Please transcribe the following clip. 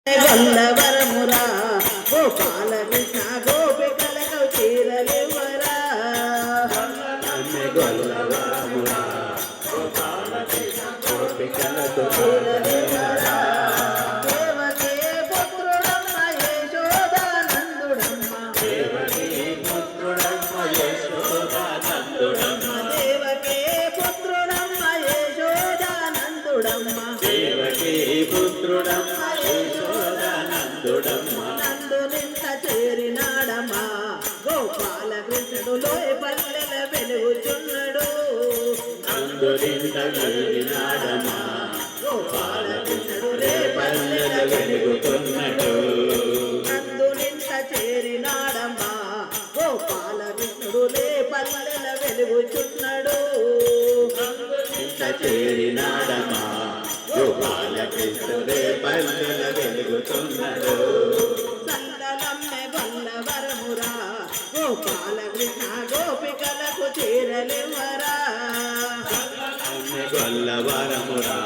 గొల్లవరమురా గోపాల కృష్ణ గోపికలకు చీరలివరా గొల్లవరమురా గోపాల కృష్ణ గోపికలకు చీరలివరా దేవకే పుత్రుడమ్మ యశోదానందుడమ్మ దేవకీ పుత్రుడమ్మ యశోదానందుడమ్మ దేవకే పుత్రుడమ్మ యశోదానందుడమ్మ దేవకీ పుత్రుడమ్మ నందు నింత చేరినాడమ్మా గోపాల కృష్ణుడు లోయ పల్లెల వెలుగుచున్నాడు నందు నింత చేరినాడమ్మా గోపాల కృష్ణుడు పల్లెల వెలుగుతున్నాడు నందు నింత చేరినాడమ్మా గోపాల కృష్ణుడు లే పల్లెల వెలుగుచున్నాడు నింత చేరినాడమ్మా గోపాల కృష్ణుడే పల్లెల వెలుగుతున్నాడు సందనమ్మె గొల్లవరమురా గోపాల కృష్ణ గోపికలకు చీరలివరా గొల్లవరమురా